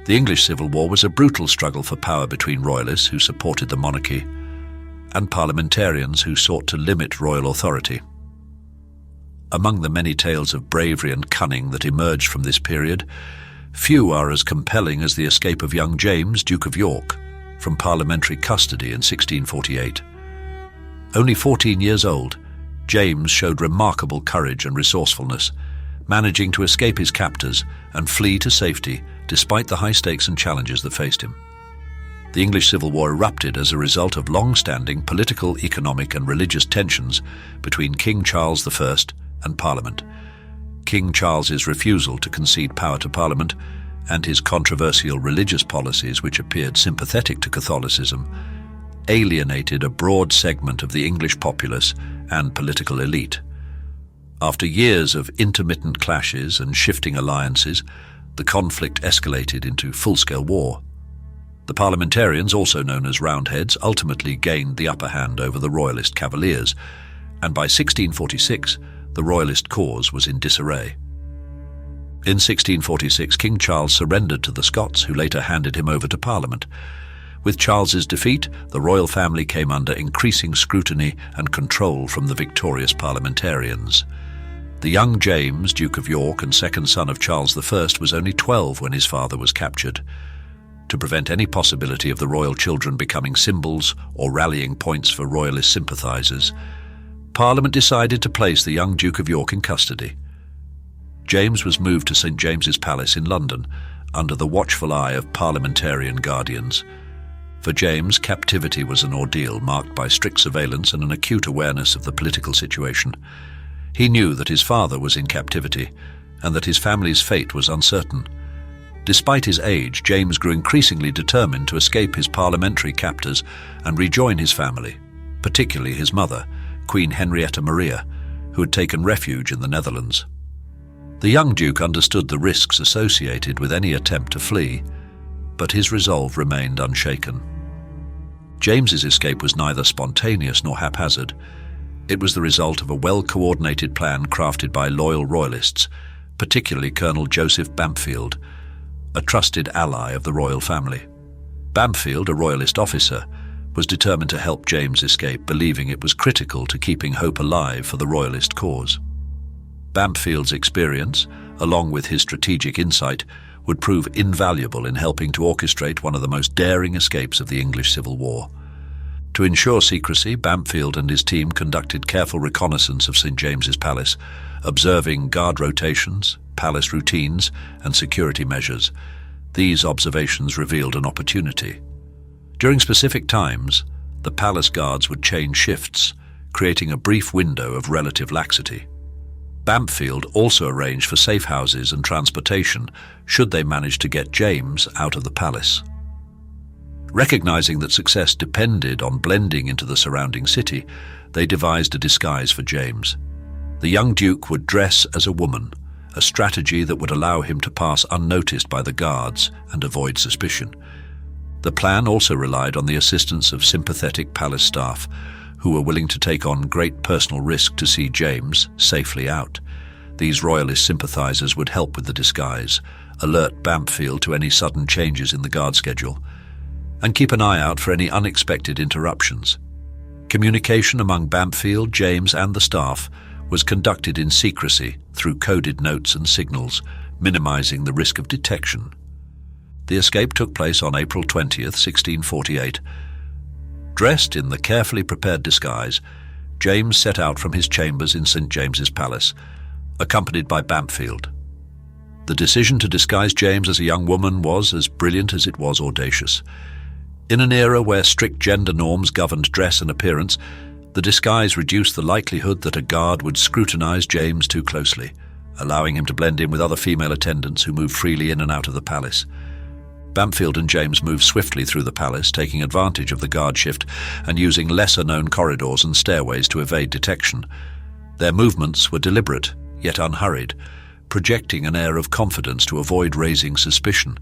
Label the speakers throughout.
Speaker 1: The English Civil War was a brutal struggle for power between royalists who supported the monarchy and parliamentarians who sought to limit royal authority. Among the many tales of bravery and cunning that emerged from this period, few are as compelling as the escape of young James, Duke of York, from parliamentary custody in 1648. Only 14 years old, James showed remarkable courage and resourcefulness, managing to escape his captors and flee to safety despite the high stakes and challenges that faced him. The English Civil War erupted as a result of long-standing political, economic and religious tensions between King Charles I and Parliament. King Charles's refusal to concede power to Parliament and his controversial religious policies, which appeared sympathetic to Catholicism, alienated a broad segment of the English populace and political elite. After years of intermittent clashes and shifting alliances, the conflict escalated into full-scale war. The parliamentarians, also known as Roundheads, ultimately gained the upper hand over the royalist Cavaliers, and by 1646, the royalist cause was in disarray. In 1646, King Charles surrendered to the Scots, who later handed him over to Parliament. With Charles's defeat, the royal family came under increasing scrutiny and control from the victorious parliamentarians. The young James, Duke of York and second son of Charles I, was only 12 when his father was captured. To prevent any possibility of the royal children becoming symbols or rallying points for royalist sympathizers, Parliament decided to place the young Duke of York in custody. James was moved to St. James's Palace in London under the watchful eye of parliamentarian guardians. For James, captivity was an ordeal marked by strict surveillance and an acute awareness of the political situation. He knew that his father was in captivity and that his family's fate was uncertain. Despite his age, James grew increasingly determined to escape his parliamentary captors and rejoin his family, particularly his mother, Queen Henrietta Maria, who had taken refuge in the Netherlands. The young Duke understood the risks associated with any attempt to flee, but his resolve remained unshaken. James's escape was neither spontaneous nor haphazard. It was the result of a well-coordinated plan crafted by loyal royalists, particularly Colonel Joseph Bampfield, a trusted ally of the royal family. Bampfield, a royalist officer, was determined to help James escape, believing it was critical to keeping hope alive for the royalist cause. Bampfield's experience, along with his strategic insight, would prove invaluable in helping to orchestrate one of the most daring escapes of the English Civil War. To ensure secrecy, Bampfield and his team conducted careful reconnaissance of St. James's Palace, observing guard rotations, palace routines, and security measures. These observations revealed an opportunity. During specific times, the palace guards would change shifts, creating a brief window of relative laxity. Bampfield also arranged for safe houses and transportation should they manage to get James out of the palace. Recognizing that success depended on blending into the surrounding city, they devised a disguise for James. The young Duke would dress as a woman, a strategy that would allow him to pass unnoticed by the guards and avoid suspicion. The plan also relied on the assistance of sympathetic palace staff, who were willing to take on great personal risk to see James safely out. These royalist sympathizers would help with the disguise, alert Bampfield to any sudden changes in the guard schedule, and keep an eye out for any unexpected interruptions. Communication among Bampfield, James, and the staff was conducted in secrecy through coded notes and signals, minimizing the risk of detection. The escape took place on April 20th, 1648. Dressed in the carefully prepared disguise, James set out from his chambers in St. James's Palace, accompanied by Bampfield. The decision to disguise James as a young woman was as brilliant as it was audacious. In an era where strict gender norms governed dress and appearance, the disguise reduced the likelihood that a guard would scrutinize James too closely, allowing him to blend in with other female attendants who moved freely in and out of the palace. Bampfield and James moved swiftly through the palace, taking advantage of the guard shift and using lesser-known corridors and stairways to evade detection. Their movements were deliberate, yet unhurried, projecting an air of confidence to avoid raising suspicion.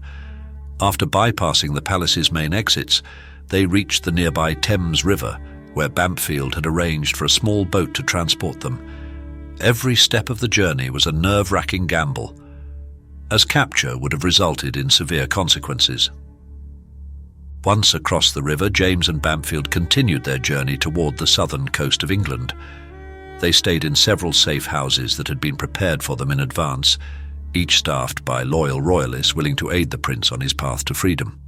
Speaker 1: After bypassing the palace's main exits, they reached the nearby Thames River, where Bampfield had arranged for a small boat to transport them. Every step of the journey was a nerve-wracking gamble, as capture would have resulted in severe consequences. Once across the river, James and Bamfield continued their journey toward the southern coast of England. They stayed in several safe houses that had been prepared for them in advance, each staffed by loyal royalists willing to aid the prince on his path to freedom.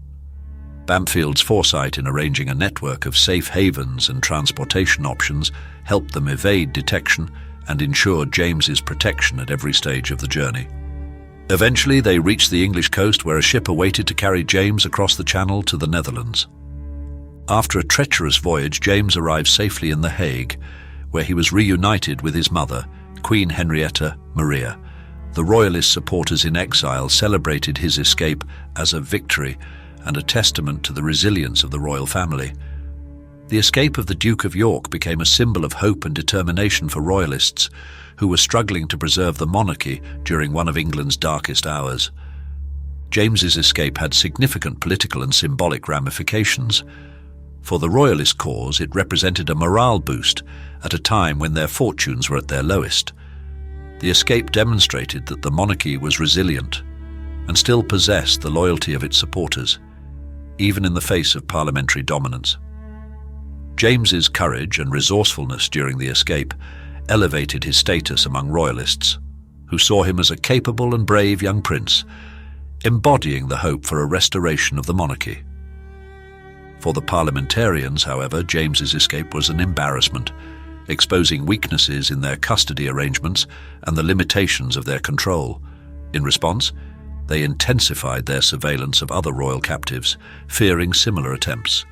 Speaker 1: Bamfield's foresight in arranging a network of safe havens and transportation options helped them evade detection and ensured James's protection at every stage of the journey. Eventually, they reached the English coast where a ship awaited to carry James across the Channel to the Netherlands. After a treacherous voyage, James arrived safely in The Hague, where he was reunited with his mother, Queen Henrietta Maria. The royalist supporters in exile celebrated his escape as a victory and a testament to the resilience of the royal family. The escape of the Duke of York became a symbol of hope and determination for royalists who were struggling to preserve the monarchy during one of England's darkest hours. James's escape had significant political and symbolic ramifications. For the royalist cause, it represented a morale boost at a time when their fortunes were at their lowest. The escape demonstrated that the monarchy was resilient and still possessed the loyalty of its supporters, even in the face of parliamentary dominance. James's courage and resourcefulness during the escape elevated his status among royalists, who saw him as a capable and brave young prince, embodying the hope for a restoration of the monarchy. For the parliamentarians, however, James's escape was an embarrassment, exposing weaknesses in their custody arrangements and the limitations of their control. In response, they intensified their surveillance of other royal captives, fearing similar attempts.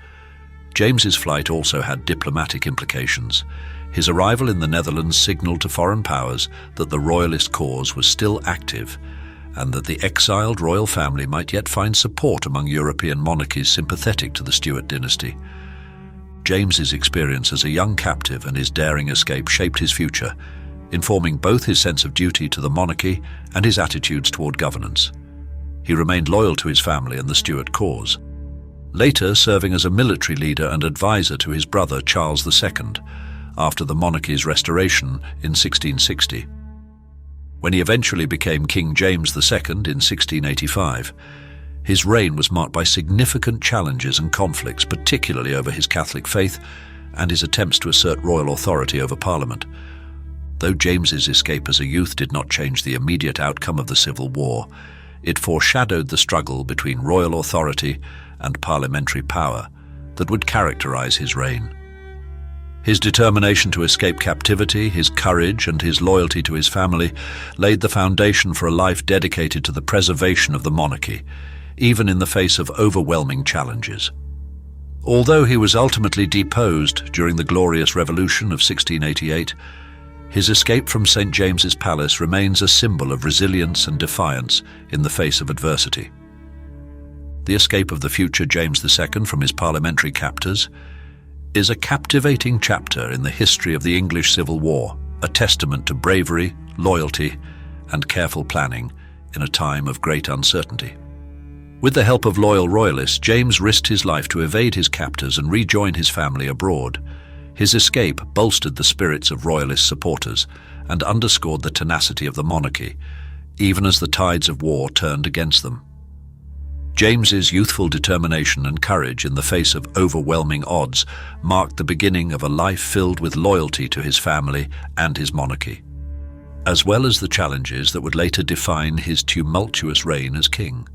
Speaker 1: James's flight also had diplomatic implications. His arrival in the Netherlands signaled to foreign powers that the royalist cause was still active and that the exiled royal family might yet find support among European monarchies sympathetic to the Stuart dynasty. James's experience as a young captive and his daring escape shaped his future, informing both his sense of duty to the monarchy and his attitudes toward governance. He remained loyal to his family and the Stuart cause, later serving as a military leader and advisor to his brother Charles II after the monarchy's restoration in 1660. When he eventually became King James II in 1685, his reign was marked by significant challenges and conflicts, particularly over his Catholic faith and his attempts to assert royal authority over Parliament. Though James's escape as a youth did not change the immediate outcome of the Civil War, it foreshadowed the struggle between royal authority and parliamentary power that would characterize his reign. His determination to escape captivity, his courage, and his loyalty to his family laid the foundation for a life dedicated to the preservation of the monarchy, even in the face of overwhelming challenges. Although he was ultimately deposed during the Glorious Revolution of 1688, his escape from St. James's Palace remains a symbol of resilience and defiance in the face of adversity. The escape of the future James II from his parliamentary captors is a captivating chapter in the history of the English Civil War, a testament to bravery, loyalty, and careful planning in a time of great uncertainty. With the help of loyal royalists, James risked his life to evade his captors and rejoin his family abroad. His escape bolstered the spirits of royalist supporters and underscored the tenacity of the monarchy, even as the tides of war turned against them. James's youthful determination and courage in the face of overwhelming odds marked the beginning of a life filled with loyalty to his family and his monarchy, as well as the challenges that would later define his tumultuous reign as king.